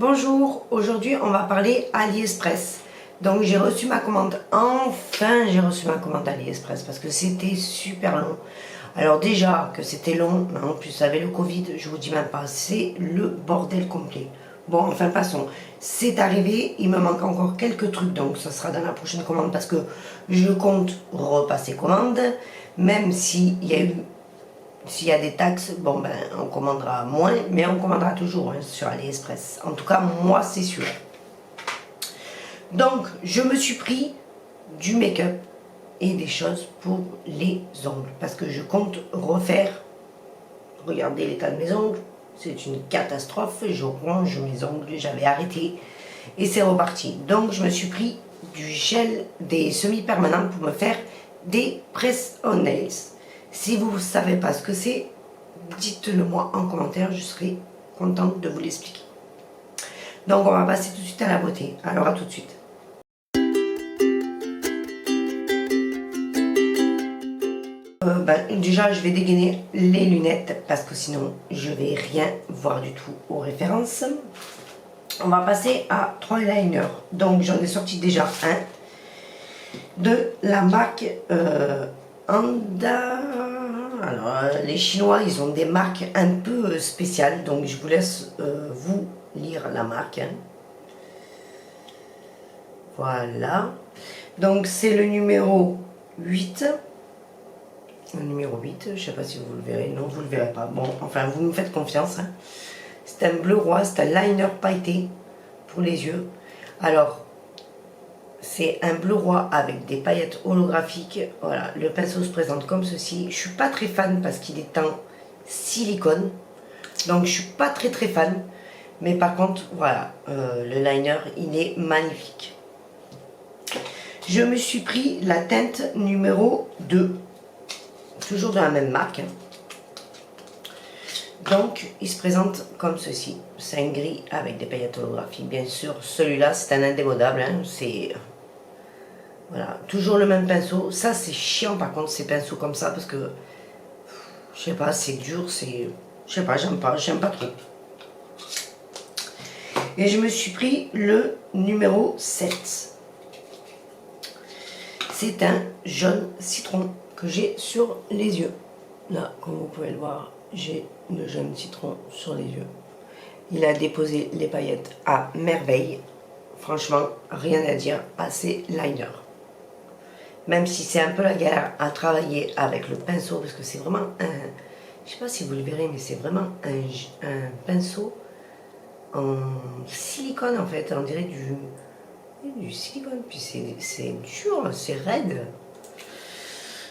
Bonjour, aujourd'hui on va parler AliExpress. Donc j'ai reçu ma commande, enfin j'ai reçu ma commande AliExpress parce que c'était super long. Alors déjà que c'était long, mais en plus avec le Covid, je vous dis même pas, c'est le bordel complet. Bon, enfin passons, c'est arrivé, il me manque encore quelques trucs, donc ça sera dans la prochaine commande parce que je compte repasser commande, même s'il y a eu... S'il y a des taxes, bon ben on commandera moins, mais on commandera toujours hein, sur AliExpress. En tout cas, moi c'est sûr. Donc, je me suis pris du make-up et des choses pour les ongles. Parce que je compte refaire, regardez l'état de mes ongles, c'est une catastrophe. Je ronge mes ongles, j'avais arrêté et c'est reparti. Donc, je me suis pris du gel, des semi-permanents pour me faire des press-on nails. Si vous ne savez pas ce que c'est, dites-le moi en commentaire, je serai contente de vous l'expliquer. Donc on va passer tout de suite à la beauté. Alors à tout de suite. Déjà je vais dégainer les lunettes parce que sinon je vais rien voir du tout aux références. On va passer à 3 liners. Donc j'en ai sorti déjà un de la marque Anda. Alors les Chinois ils ont des marques un peu spéciales, donc je vous laisse vous lire la marque. Hein. Voilà. Donc c'est le numéro 8. Le numéro 8, je ne sais pas si vous le verrez. Non, vous ne le verrez pas. Bon, enfin vous me faites confiance. Hein. C'est un bleu roi, c'est un liner pailleté pour les yeux. Alors, c'est un bleu roi avec des paillettes holographiques. Voilà, le pinceau se présente comme ceci. Je suis pas très fan parce qu'il est en silicone. Donc je suis pas très fan. Mais par contre, voilà, le liner, il est magnifique. Je me suis pris la teinte numéro 2. Toujours de la même marque. Hein. Donc, il se présente comme ceci. C'est un gris avec des paillettes holographiques. Bien sûr, celui-là, c'est un indémodable. Hein. C'est... Voilà, toujours le même pinceau. Ça, c'est chiant par contre, ces pinceaux comme ça, parce que... Je sais pas, c'est dur, c'est... Je sais pas, j'aime pas trop. Et je me suis pris le numéro 7. C'est un jaune citron que j'ai sur les yeux. Là, comme vous pouvez le voir, j'ai le jaune citron sur les yeux. Il a déposé les paillettes à merveille. Franchement, rien à dire à ces liners. Même si c'est un peu la galère à travailler avec le pinceau, parce que c'est vraiment un... Je sais pas si vous le verrez, mais c'est vraiment un pinceau en silicone en fait. On dirait du silicone, puis c'est dur, c'est raide.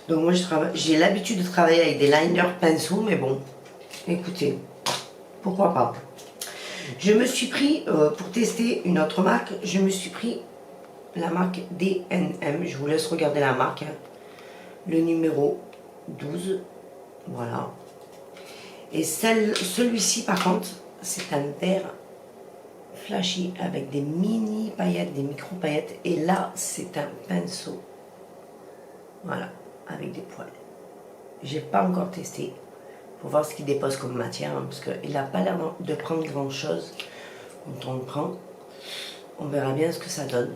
Donc moi j'ai l'habitude de travailler avec des liners pinceaux, mais bon, écoutez, pourquoi pas. Je me suis pris, pour tester une autre marque, je me suis pris la marque DNM, je vous laisse regarder la marque, hein. Le numéro 12, voilà. Et celui-ci par contre, c'est un vert flashy avec des mini paillettes, des micro paillettes, et là c'est un pinceau, voilà, avec des poils. J'ai pas encore testé pour voir ce qu'il dépose comme matière, hein, parce qu'il n'a pas l'air de prendre grand chose. Quand on le prend, on verra bien ce que ça donne.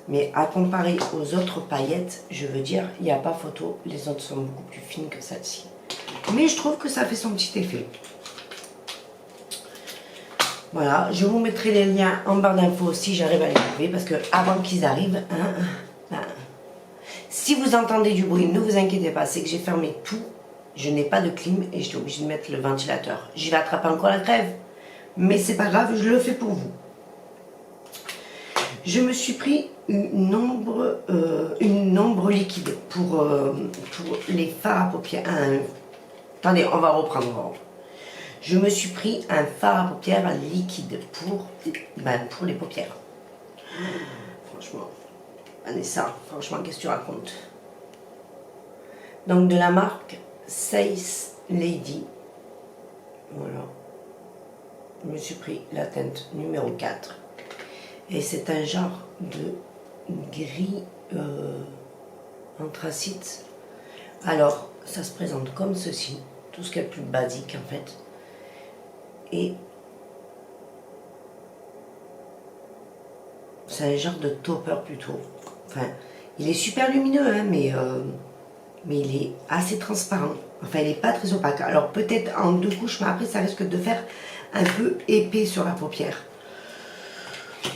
Mais à comparer aux autres paillettes, je veux dire, il n'y a pas photo, les autres sont beaucoup plus fines que celle-ci. Mais je trouve que ça fait son petit effet. Voilà, je vous mettrai les liens en barre d'infos si j'arrive à les trouver, parce que avant qu'ils arrivent, hein, si vous entendez du bruit, ne vous inquiétez pas, c'est que j'ai fermé tout. Je n'ai pas de clim et j'étais obligée de mettre le ventilateur. J'y vais attraper encore la crève, mais c'est pas grave, je le fais pour vous. Je me suis pris une ombre liquide pour les fards à paupières. Attendez, on va reprendre. Je me suis pris un fard à paupières liquide pour les paupières. Franchement, Vanessa, franchement, qu'est-ce que tu racontes? Donc de la marque Says Lady. Voilà. Je me suis pris la teinte numéro 4. Et c'est un genre de gris anthracite. Alors, ça se présente comme ceci. Tout ce qui est plus basique en fait. Et c'est un genre de topper plutôt. Enfin, il est super lumineux, hein, mais il est assez transparent. Enfin, il n'est pas très opaque. Alors peut-être en 2 couches, mais après ça risque de faire un peu épais sur la paupière.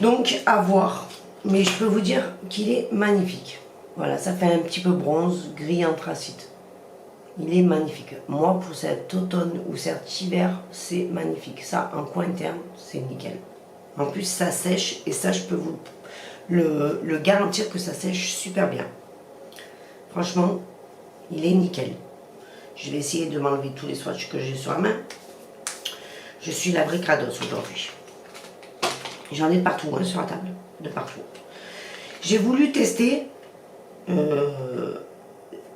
Donc à voir. Mais je peux vous dire qu'il est magnifique. Voilà, ça fait un petit peu bronze, gris anthracite. Il est magnifique. Moi, pour cet automne ou cet hiver, c'est magnifique. Ça, en coin terme, c'est nickel. En plus, ça sèche et ça, je peux vous le garantir que ça sèche super bien. Franchement, il est nickel. Je vais essayer de m'enlever tous les swatchs que j'ai sur la main. Je suis la vraie crados aujourd'hui. J'en ai de partout, hein, sur la table, de partout. J'ai voulu tester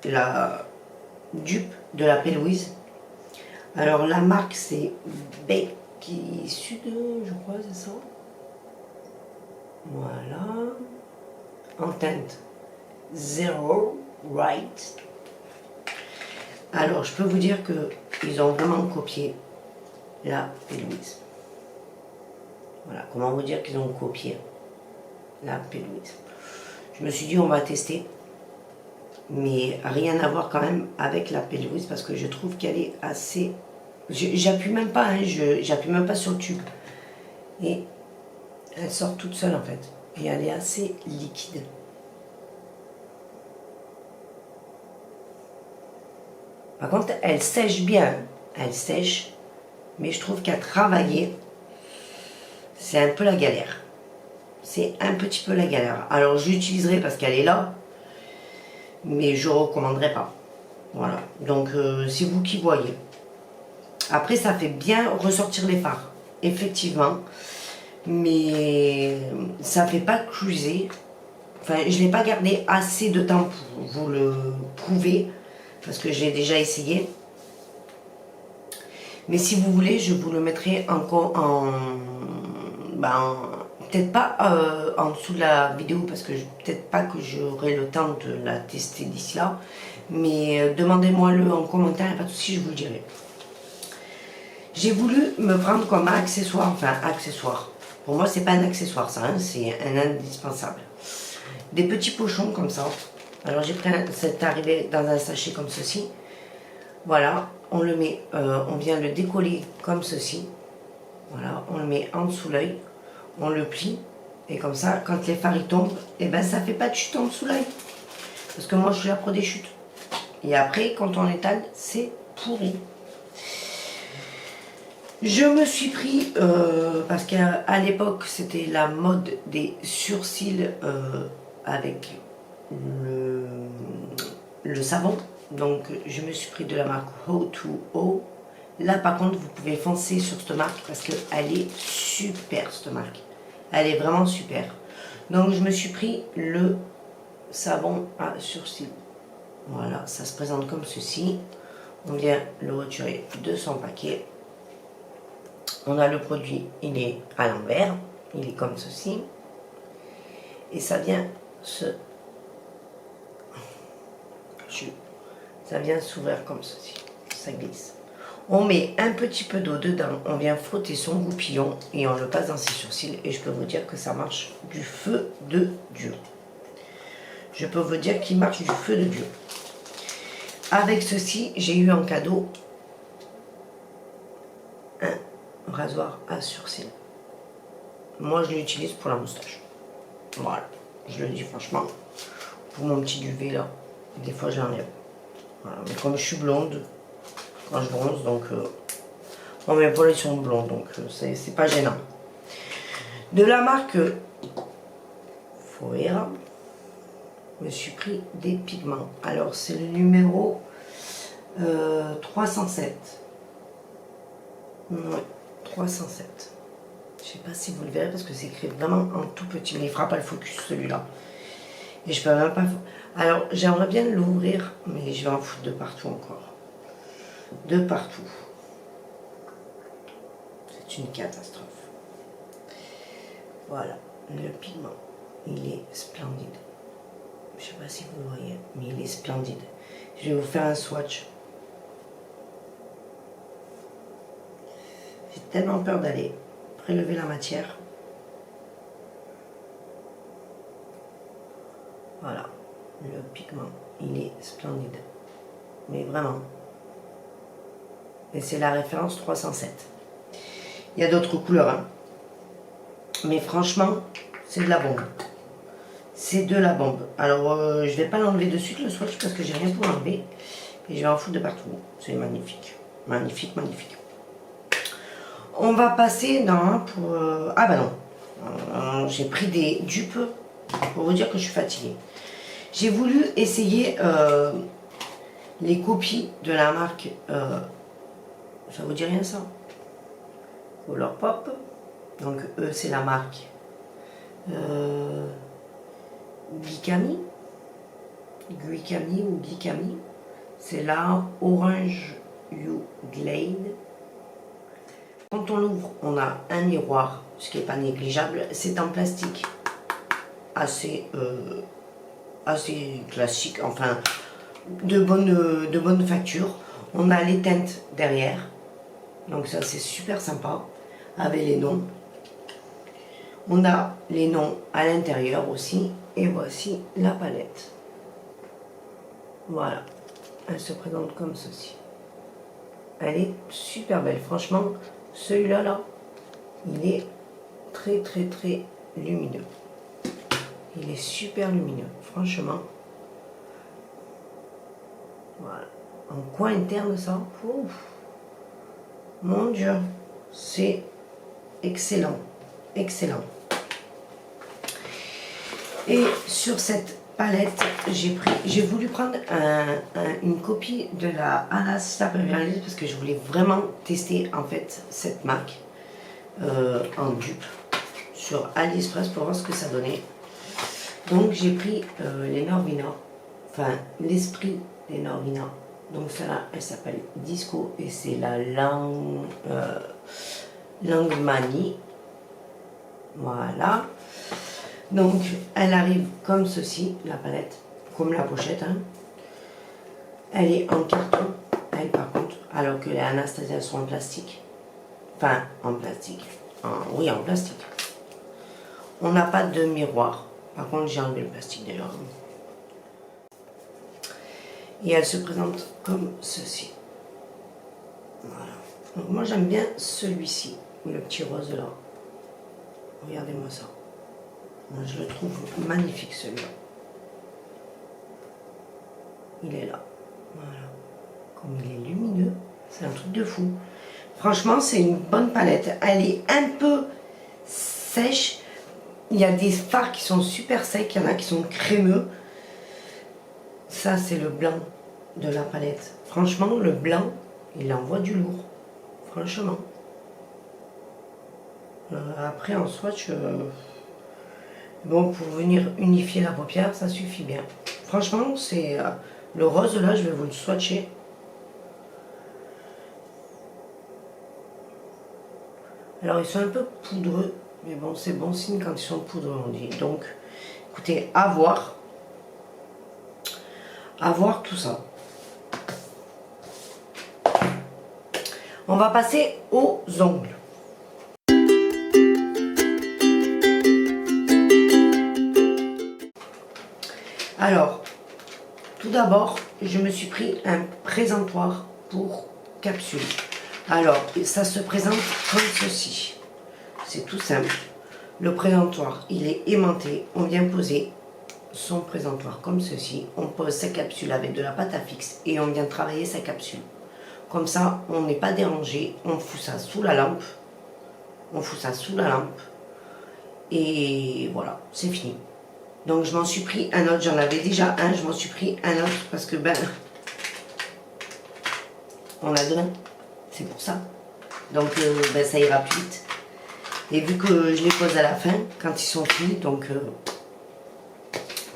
la dupe de la P. Louise. Alors la marque c'est Becky Sud, je crois, c'est ça. Voilà. En teinte Zero Right. Alors je peux vous dire que ils ont vraiment copié la P. Louise. Voilà, comment vous dire qu'ils ont copié la P. Louise. Je me suis dit on va tester. Mais rien à voir quand même avec la P. Louise parce que je trouve qu'elle est assez... J'appuie même pas, hein, j'appuie même pas sur le tube. Et elle sort toute seule en fait. Et elle est assez liquide. Par contre, elle sèche bien. Elle sèche. Mais je trouve qu'à travailler, c'est un peu la galère. C'est un petit peu la galère. Alors je l'utiliserai parce qu'elle est là. Mais je ne recommanderais pas. Voilà. Donc c'est vous qui voyez. Après, ça fait bien ressortir les fards. Effectivement. Mais ça ne fait pas cruiser. Enfin, je ne l'ai pas gardé assez de temps pour vous le prouver. Parce que j'ai déjà essayé. Mais si vous voulez, je vous le mettrai peut-être pas en dessous de la vidéo. Parce que peut-être pas que j'aurai le temps de la tester d'ici là. Mais demandez-moi-le en commentaire, pas de souci, je vous le dirai. J'ai voulu me prendre comme accessoire, enfin accessoire. Pour moi, c'est pas un accessoire, ça, hein, c'est un indispensable. Des petits pochons comme ça. Alors j'ai pris, c'est arrivé dans un sachet comme ceci. Voilà, on le met, on vient le décoller comme ceci. Voilà, on le met en dessous l'œil, on le plie. Et comme ça, quand les fards tombent, et ben ça fait pas de chute en dessous l'œil. Parce que moi, je suis là pour des chutes. Et après, quand on étale, c'est pourri. Je me suis pris, parce qu'à l'époque, c'était la mode des sourcils avec le savon. Donc, je me suis pris de la marque O2O. Là, par contre, vous pouvez foncer sur cette marque parce qu'elle est super, cette marque. Elle est vraiment super. Donc, je me suis pris le savon à sourcils. Voilà, ça se présente comme ceci. On vient le retirer de son paquet. On a le produit, il est à l'envers, il est comme ceci. Et ça vient s'ouvrir comme ceci. Ça glisse. On met un petit peu d'eau dedans, on vient frotter son goupillon et on le passe dans ses sourcils. Et je peux vous dire que ça marche du feu de Dieu. Je peux vous dire qu'il marche du feu de Dieu. Avec ceci, j'ai eu en cadeau un rasoir à sourcils. Moi, je l'utilise pour la moustache. Voilà, je le dis franchement. Pour mon petit duvet là, des fois je l'enlève. Voilà. Mais comme je suis blonde, quand je bronze, donc mes poils ils sont blonds, donc c'est pas gênant. De la marque Foera, je me suis pris des pigments. Alors c'est le numéro 307. Ouais, 307. Je sais pas si vous le verrez parce que c'est écrit vraiment en tout petit, mais il fera pas le focus celui-là. Et je peux même pas... Alors j'aimerais bien l'ouvrir, mais je vais en foutre de partout encore. De partout. C'est une catastrophe. Voilà, le pigment, il est splendide. Je sais pas si vous le voyez, mais il est splendide. Je vais vous faire un swatch. J'ai tellement peur d'aller prélever la matière. Voilà, le pigment, il est splendide. Mais vraiment. Et c'est la référence 307. Il y a d'autres couleurs, hein. Mais franchement, c'est de la bombe. C'est de la bombe. Alors, je vais pas l'enlever de suite le swatch parce que j'ai rien pour l'enlever. Et je vais en foutre de partout. C'est magnifique. Magnifique, magnifique. On va passer dans pour... ah bah non. J'ai pris des dupes pour vous dire que je suis fatiguée. J'ai voulu essayer les copies de la marque... ça vous dit rien ça? Colourpop. Donc eux c'est la marque Gikami ou Gikami. C'est la Orange You Glade. Quand on l'ouvre, on a un miroir, ce qui n'est pas négligeable. C'est en plastique assez classique, enfin de bonne facture. On a les teintes derrière, donc ça c'est super sympa avec les noms. On a les noms à l'intérieur aussi. Et voici la palette. Voilà. Elle se présente comme ceci. Elle est super belle. Franchement, celui-là, là, il est très, très, très lumineux. Il est super lumineux. Franchement. Voilà. En coin interne, ça. Ouf. Mon Dieu. C'est excellent. Excellent. Et sur cette palette, j'ai voulu prendre une copie de la Anastasia Beverly Hills parce que je voulais vraiment tester en fait cette marque en dupe sur AliExpress pour voir ce que ça donnait. Donc j'ai pris les Norvina, enfin l'esprit des Norvina. Donc celle-là, elle s'appelle Disco et c'est la Langmani. Voilà. Donc, elle arrive comme ceci, la palette, comme la pochette. Hein. Elle est en carton, elle par contre, alors que les Anastasia sont en plastique. Enfin, en plastique. Oui, en plastique. On n'a pas de miroir. Par contre, j'ai enlevé le plastique déjà. Et elle se présente comme ceci. Voilà. Donc, moi, j'aime bien celui-ci, le petit rose là. Regardez-moi ça. Moi, je le trouve magnifique celui-là. Il est là. Voilà. Comme il est lumineux, c'est un truc de fou. Franchement, c'est une bonne palette. Elle est un peu sèche. Il y a des fards qui sont super secs. Il y en a qui sont crémeux. Ça, c'est le blanc de la palette. Franchement, le blanc, il envoie du lourd. Franchement. Après, en swatch... bon, pour venir unifier la paupière, ça suffit bien. Franchement, c'est le rose là, je vais vous le swatcher. Alors, ils sont un peu poudreux, mais bon, c'est bon signe quand ils sont poudreux, on dit. Donc, écoutez, à voir tout ça. On va passer aux ongles. Alors, tout d'abord, je me suis pris un présentoir pour capsule. Alors, ça se présente comme ceci. C'est tout simple. Le présentoir, il est aimanté. On vient poser son présentoir comme ceci. On pose sa capsule avec de la pâte à fixe et on vient travailler sa capsule. Comme ça, on n'est pas dérangé. On fout ça sous la lampe. On fout ça sous la lampe. Et voilà, c'est fini. Donc je m'en suis pris un autre, j'en avais déjà un, je m'en suis pris un autre parce que ben, on a deux mains, c'est pour ça. Donc ben, ça ira plus vite. Et vu que je les pose à la fin, quand ils sont finis, donc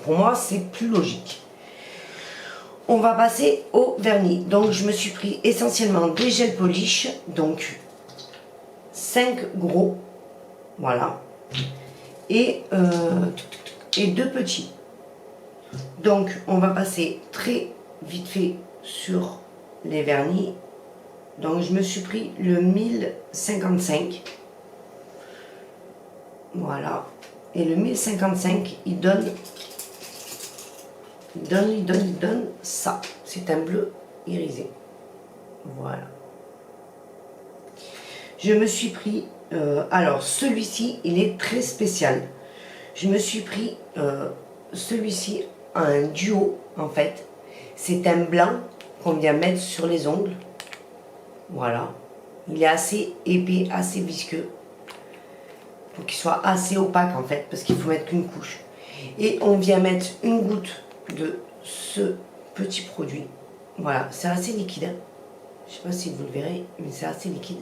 pour moi c'est plus logique. On va passer au vernis. Donc je me suis pris essentiellement des gels polish, donc 5 gros, voilà. Et deux petits. Donc on va passer très vite fait sur les vernis. Donc je me suis pris le 1055. Voilà. Et le 1055 il donne il donne ça. C'est un bleu irisé. Voilà. Je me suis pris, alors celui-ci, il est très spécial. Je me suis pris celui-ci, un duo en fait. C'est un blanc qu'on vient mettre sur les ongles. Voilà. Il est assez épais, assez visqueux. Pour qu'il soit assez opaque en fait, parce qu'il faut mettre qu'une couche. Et on vient mettre une goutte de ce petit produit. Voilà, c'est assez liquide. Hein. Je ne sais pas si vous le verrez, mais c'est assez liquide.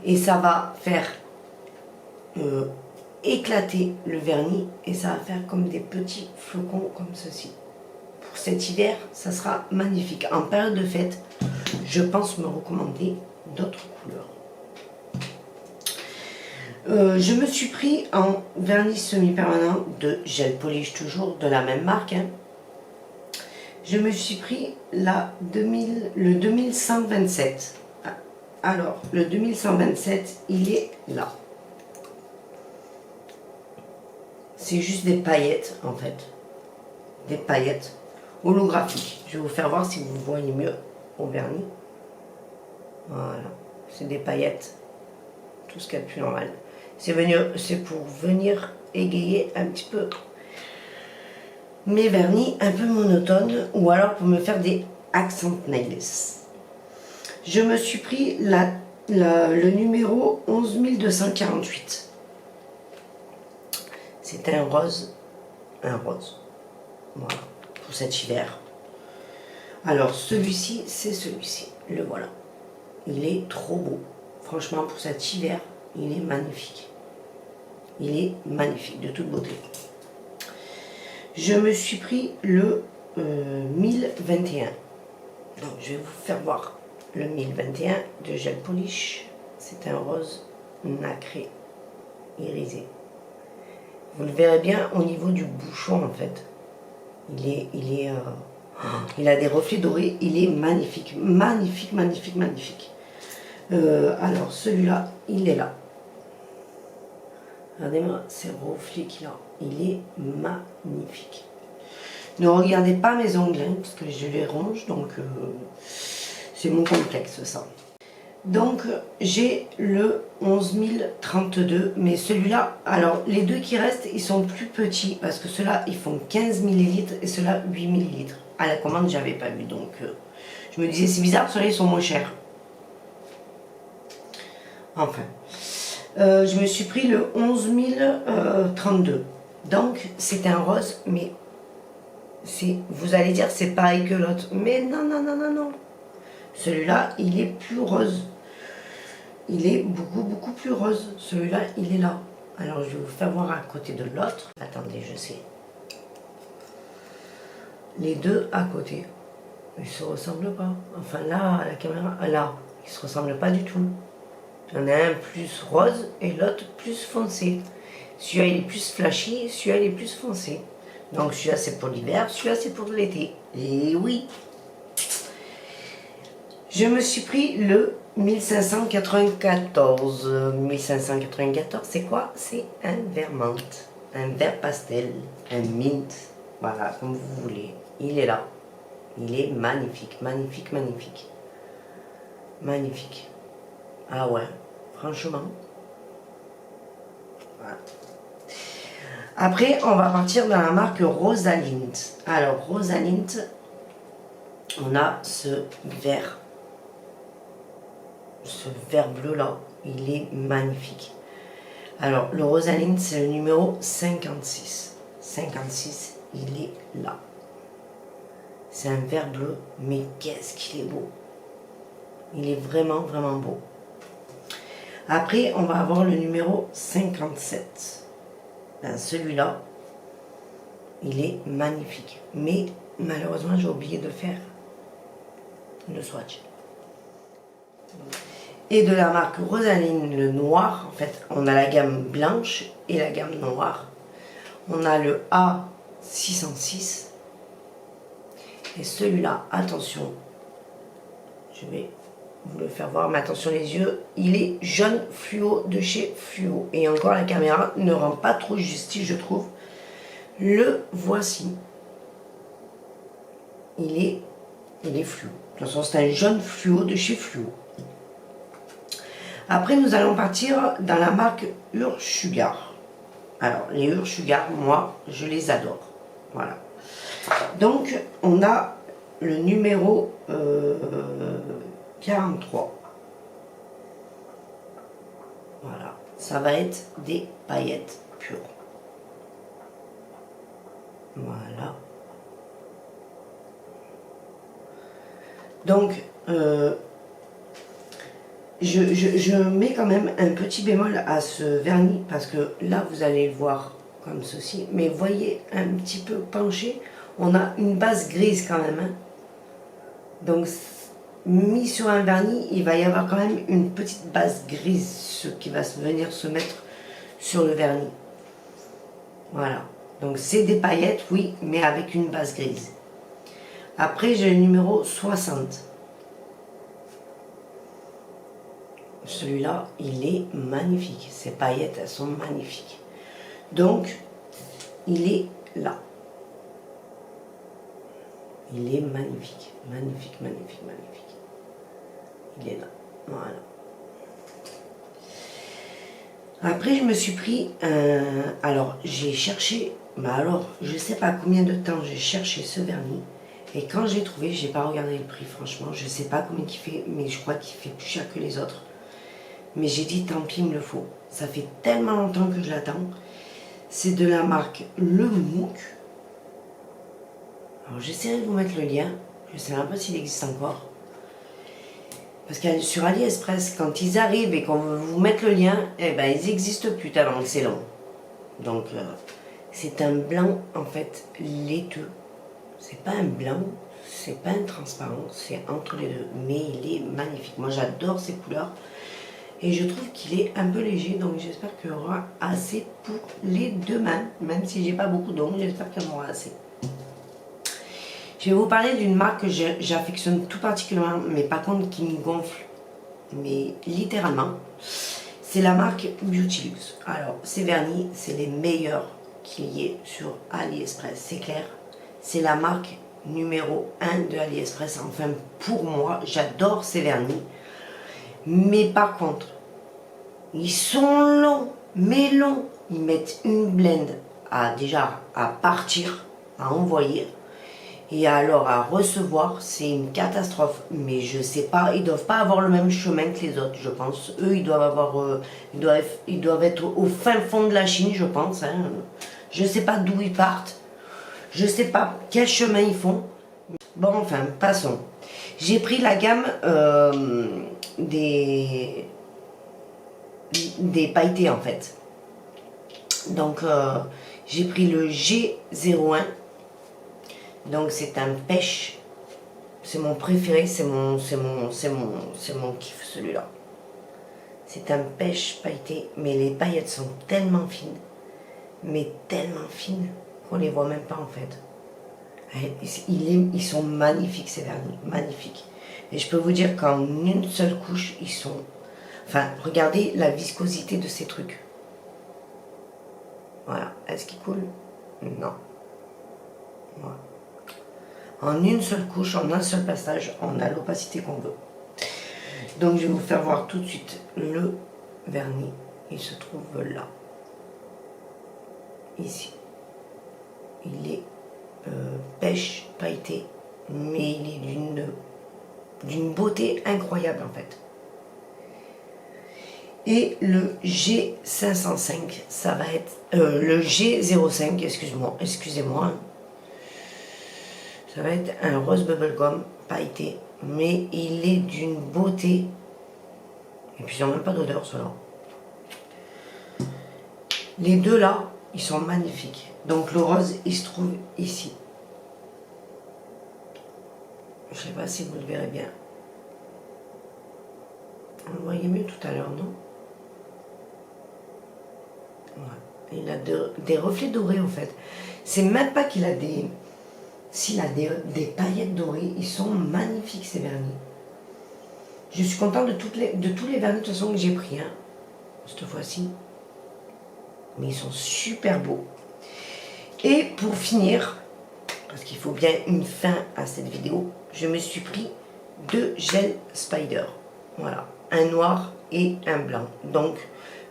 Et ça va faire éclater le vernis et ça va faire comme des petits flocons comme ceci. Pour cet hiver, ça sera magnifique. En période de fête, je pense me recommander d'autres couleurs. Je me suis pris en vernis semi-permanent de gel polish, toujours de la même marque. Hein. Je me suis pris le 2127. Alors, le 2127, il est là. C'est juste des paillettes, en fait. Des paillettes holographiques. Je vais vous faire voir si vous voyez mieux au vernis. Voilà. C'est des paillettes. Tout ce qu'il y a de plus normal. C'est pour venir égayer un petit peu mes vernis un peu monotones ou alors pour me faire des accent nails. Je me suis pris le numéro 11248. C'est un rose. Un rose. Voilà. Pour cet hiver. Alors celui-ci, c'est celui-ci. Le voilà. Il est trop beau. Franchement, pour cet hiver, il est magnifique. Il est magnifique, de toute beauté. Je me suis pris le 1021. Donc, je vais vous faire voir le 1021 de gel polish. C'est un rose nacré, irisé. Vous le verrez bien au niveau du bouchon, en fait. Il a des reflets dorés. Il est magnifique. Magnifique, magnifique, magnifique. Alors, celui-là, il est là. Regardez-moi ces reflets qu'il a. Il est magnifique. Ne regardez pas mes ongles, hein, parce que je les ronge, donc c'est mon complexe, ça. Donc, j'ai le 11032, mais celui-là, alors, les deux qui restent, ils sont plus petits, parce que ceux-là, ils font 15 ml et ceux-là, 8 ml. À la commande, j'avais pas vu, donc je me disais, c'est bizarre, ceux-là, ils sont moins chers. Enfin. Je me suis pris le 11032. Donc, c'est un rose, mais vous allez dire c'est pareil que l'autre. Mais non, non, non, non, non. Celui-là, il est plus rose. Il est beaucoup, beaucoup plus rose. Celui-là, il est là. Alors, je vais vous faire voir à côté de l'autre. Attendez, je sais. Les deux à côté. Ils se ressemblent pas. Enfin, là, à la caméra, là, ils se ressemblent pas du tout. Il y en a un plus rose et l'autre plus foncé. Celui-là il est plus flashy, celui-là il est plus foncé. Donc celui-là c'est pour l'hiver, celui-là c'est pour l'été. Et oui. Je me suis pris le 1594. 1594 c'est quoi? C'est un vert menthe, un vert pastel, un mint. Voilà, comme vous voulez. Il est là. Il est magnifique, magnifique, magnifique. Magnifique. Ah ouais. Franchement. Voilà. Après, on va partir dans la marque Rosalind. Alors, Rosalind, on a ce vert bleu là. Il est magnifique. Alors, le Rosalind, c'est le numéro 56. 56, il est là. C'est un vert bleu, mais qu'est-ce qu'il est beau. Il est vraiment, vraiment beau. Après, on va avoir le numéro 57. Ben, celui-là, il est magnifique. Mais malheureusement, j'ai oublié de faire le swatch. Et de la marque Rosaline, le noir, en fait, on a la gamme blanche et la gamme noire. On a le A606. Et celui-là, attention, je vais vous le faire voir, mais attention les yeux, il est jaune fluo de chez Fluo. Et encore la caméra ne rend pas trop justice, je trouve. Le voici. il est fluo. De toute façon, c'est un jaune fluo de chez Fluo. Après, nous allons partir dans la marque Ursugar. Alors, les Ursugar, moi, je les adore. Voilà. Donc, on a le numéro 43. Voilà. Ça va être des paillettes pures. Voilà. Donc, je mets quand même un petit bémol à ce vernis parce que là, vous allez le voir comme ceci. Mais voyez, un petit peu penché, on a une base grise quand même. Hein. Donc, mis sur un vernis, il va y avoir quand même une petite base grise, ce qui va venir se mettre sur le vernis. Voilà. Donc, c'est des paillettes, oui, mais avec une base grise. Après, j'ai le numéro 60. Celui-là, il est magnifique. Ces paillettes, elles sont magnifiques. Donc, il est là. Il est magnifique. Magnifique, magnifique, magnifique. Il est là. Voilà. Après, je me suis pris alors, j'ai cherché... Bah alors, je ne sais pas combien de temps j'ai cherché ce vernis. Et quand j'ai trouvé, j'ai pas regardé le prix, franchement. Je ne sais pas combien il fait, mais je crois qu'il fait plus cher que les autres. Mais j'ai dit, tant pis, il me le faut. Ça fait tellement longtemps que je l'attends. C'est de la marque Le Mouk. Alors, j'essaierai de vous mettre le lien. Je ne sais même pas s'il existe encore. Parce que sur AliExpress, quand ils arrivent et qu'on veut vous mettre le lien, eh ben, ils n'existent plus tellement que c'est long. Donc, c'est un blanc, en fait, laiteux. C'est pas un blanc, c'est pas un transparent, c'est entre les deux. Mais il est magnifique. Moi, j'adore ces couleurs. Et je trouve qu'il est un peu léger, donc j'espère qu'il y aura assez pour les deux mains. Même si j'ai pas beaucoup d'ongles, j'espère qu'il y en aura assez. Je vais vous parler d'une marque que j'affectionne tout particulièrement, mais par contre qui me gonfle, mais littéralement. C'est la marque Beautylux. Alors, ces vernis, c'est les meilleurs qu'il y ait sur AliExpress, c'est clair. C'est la marque numéro 1 de AliExpress. Enfin, pour moi, j'adore ces vernis. Mais par contre, ils sont longs, mais longs. Ils mettent une blende déjà à partir, à envoyer. Et alors à recevoir, c'est une catastrophe. Mais je sais pas, ils doivent pas avoir le même chemin que les autres, je pense. Eux, ils doivent avoir, ils doivent être au fin fond de la Chine, je pense. Hein. Je sais pas d'où ils partent. Je sais pas quel chemin ils font. Bon, enfin, passons. J'ai pris la gamme des pailletés en fait. Donc, j'ai pris le G01. Donc, c'est un pêche. C'est mon préféré, c'est mon kiff celui-là. C'est un pêche pailleté, mais les paillettes sont tellement fines. Mais tellement fines qu'on les voit même pas en fait. Ils sont magnifiques ces vernis, magnifiques. Et je peux vous dire qu'en une seule couche, ils sont... Enfin, regardez la viscosité de ces trucs. Voilà. Est-ce qu'ils coulent? Non. Voilà. En une seule couche, en un seul passage, on a l'opacité qu'on veut. Donc je vais vous faire voir tout de suite le vernis. Il se trouve là. Ici. Il est pêche pailleté, mais il est d'une beauté incroyable en fait. Et le G505, ça va être le G05, excusez-moi, ça va être un rose bubblegum pailleté, mais il est d'une beauté, et puis ils n'ont même pas d'odeur ceux-là. Les deux là, ils sont magnifiques. Donc le rose, il se trouve ici. Je ne sais pas si vous le verrez bien. Vous le voyez mieux tout à l'heure, non? Ouais. Il a des reflets dorés en fait. C'est même pas qu'il a des... S'il a des paillettes dorées, ils sont magnifiques ces vernis. Je suis contente de tous les vernis de toute façon que j'ai pris, hein, cette fois-ci. Mais ils sont super beaux. Et pour finir, parce qu'il faut bien une fin à cette vidéo, je me suis pris 2 gel Spider. Voilà, un noir et un blanc. Donc,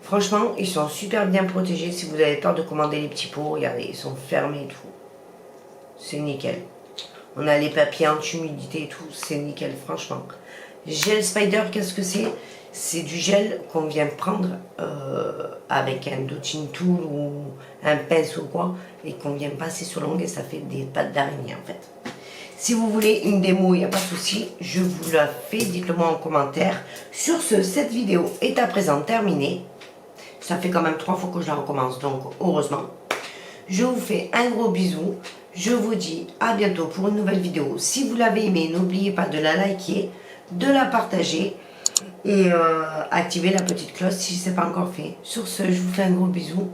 franchement, ils sont super bien protégés. Si vous avez peur de commander les petits pots, regardez, ils sont fermés et tout. C'est nickel. On a les papiers anti-humidité et tout, c'est nickel, franchement. Gel Spider, qu'est-ce que c'est? C'est du gel qu'on vient prendre avec un dotting tool ou un pinceau ou quoi, et qu'on vient passer sur l'ongle et ça fait des pattes d'araignée en fait. Si vous voulez une démo, il n'y a pas de souci, je vous la fais, dites-le moi en commentaire. Sur ce, cette vidéo est à présent terminée. Ça fait quand même 3 fois que je la recommence, donc heureusement. Je vous fais un gros bisou. Je vous dis à bientôt pour une nouvelle vidéo. Si vous l'avez aimé, n'oubliez pas de la liker, de la partager et activer la petite cloche si ce n'est pas encore fait. Sur ce, je vous fais un gros bisou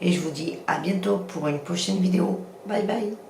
et je vous dis à bientôt pour une prochaine vidéo. Bye bye.